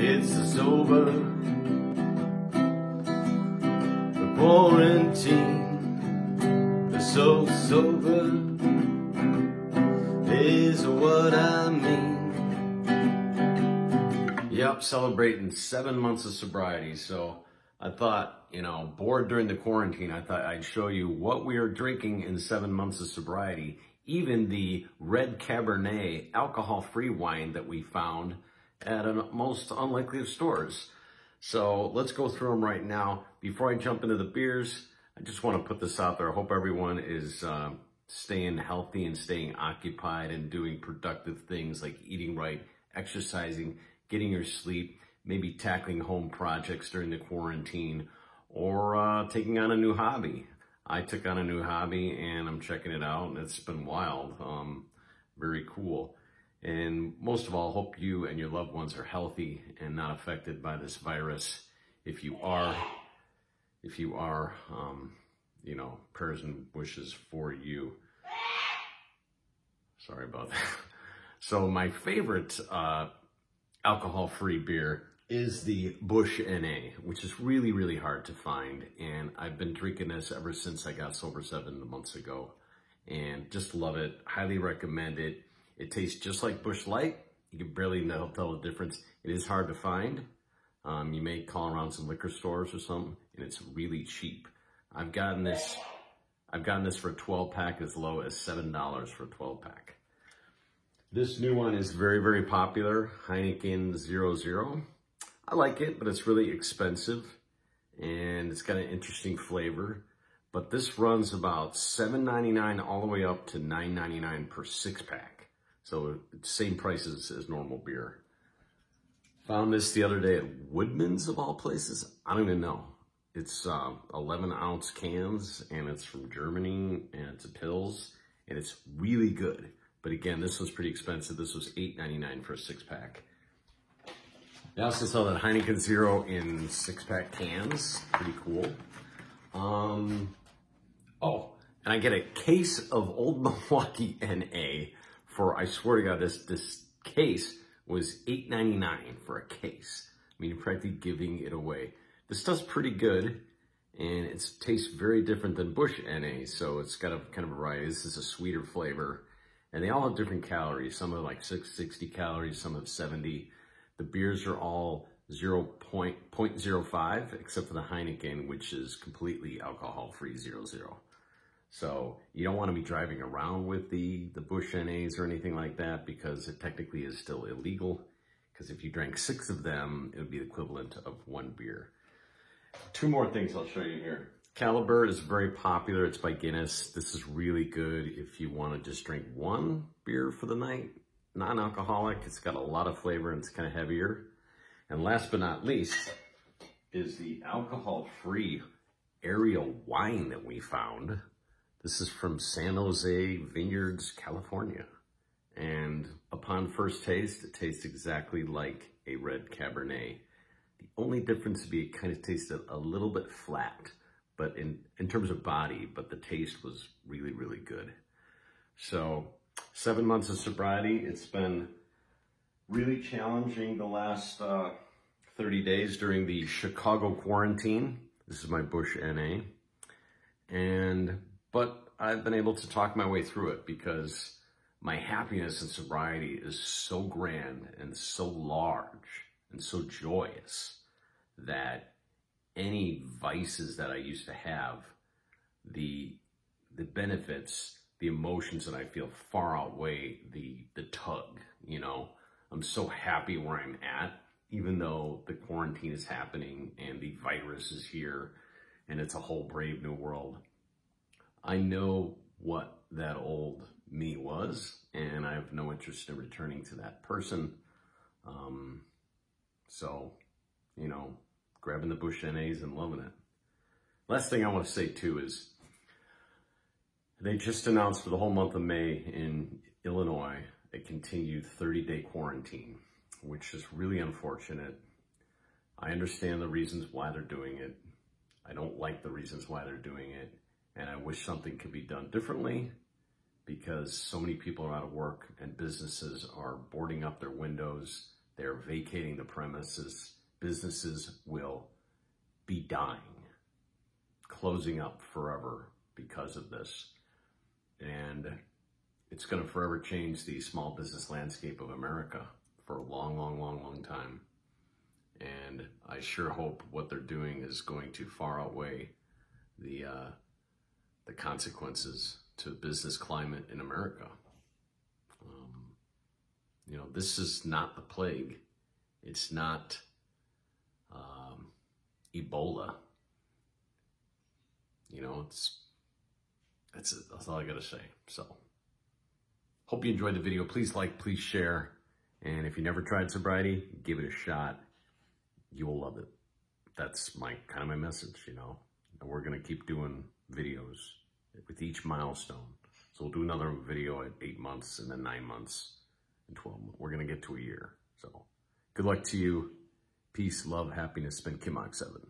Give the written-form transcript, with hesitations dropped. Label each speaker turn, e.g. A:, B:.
A: It's over, the quarantine, the so sober is what I mean. Yep, celebrating 7 months of sobriety. So I thought, bored during the quarantine, I thought I'd show you what we are drinking in 7 months of sobriety. Even the red Cabernet alcohol-free wine that we found at most unlikely of stores. So let's go through them right now. Before I jump into the beers, I just want to put this out there. I hope everyone is staying healthy and staying occupied and doing productive things like eating right, exercising, getting your sleep, maybe tackling home projects during the quarantine, or taking on a new hobby. I took on a new hobby and I'm checking it out, and it's been wild, very cool. And most of all, hope you and your loved ones are healthy and not affected by this virus. If you are, prayers and wishes for you. Sorry about that. So my favorite alcohol-free beer is the Busch NA, which is really, really hard to find. And I've been drinking this ever since I got sober 7 months ago, and just love it. Highly recommend it. It tastes just like Busch Light. You can barely tell the difference. It is hard to find. You may call around some liquor stores or something, and it's really cheap. I've gotten this for a 12-pack as low as $7 for a 12-pack. This new one is very, very popular, Heineken 00. I like it, but it's really expensive, and it's got an interesting flavor. But this runs about $7.99 all the way up to $9.99 per 6-pack. So it's same prices as normal beer. Found this the other day at Woodman's of all places. I don't even know. It's 11-ounce cans, and it's from Germany, and it's a Pils, and it's really good. But again, this was pretty expensive. This was $8.99 for a 6-pack. They also sell that Heineken 0 in 6-pack cans. Pretty cool. Oh, and I get a case of Old Milwaukee NA for, I swear to God, this case was $8.99 for a case. I mean, you're practically giving it away. This stuff's pretty good, and it tastes very different than Busch NA, so it's got a kind of a variety. This is a sweeter flavor, and they all have different calories. Some have like 660 calories, some have 70. The beers are all 0.05, except for the Heineken, which is completely alcohol-free 00. So you don't want to be driving around with the Busch NAs or anything like that, because it technically is still illegal. Because if you drank 6 of them, it would be the equivalent of 1 beer. 2 more things I'll show you here. Caliber is very popular. It's by Guinness. This is really good if you want to just drink 1 beer for the night. Non-alcoholic. It's got a lot of flavor and it's kind of heavier. And last but not least is the alcohol-free Ariel wine that we found. This is from San Jose Vineyards, California. And upon first taste, it tastes exactly like a red Cabernet. The only difference would be it kind of tasted a little bit flat, but in terms of body, but the taste was really, really good. So 7 months of sobriety, it's been really challenging the last 30 days during the Chicago quarantine. This is my Busch NA. But I've been able to talk my way through it because my happiness in sobriety is so grand and so large and so joyous that any vices that I used to have, the benefits, the emotions that I feel far outweigh the tug, I'm so happy where I'm at, even though the quarantine is happening and the virus is here and it's a whole brave new world. I know what that old me was, and I have no interest in returning to that person. So, grabbing the Busch NAs and loving it. Last thing I want to say too is they just announced for the whole month of May in Illinois a continued 30-day quarantine, which is really unfortunate. I understand the reasons why they're doing it. I don't like the reasons why they're doing it. And I wish something could be done differently, because so many people are out of work and businesses are boarding up their windows. They're vacating the premises. Businesses will be dying, closing up forever because of this. And it's going to forever change the small business landscape of America for a long, long, long, long time. And I sure hope what they're doing is going to far outweigh the consequences to business climate in America. You know, this is not the plague. It's not Ebola. You know, that's all I gotta say. So, hope you enjoyed the video. Please like, please share. And if you never tried sobriety, give it a shot. You will love it. That's kind of my message, you know. And we're gonna keep doing videos with each milestone. So we'll do another video at 8 months, and then 9 months, and 12 months. We're gonna get to a year. So good luck to you. Peace, love, happiness. It's been Kim Ox 7.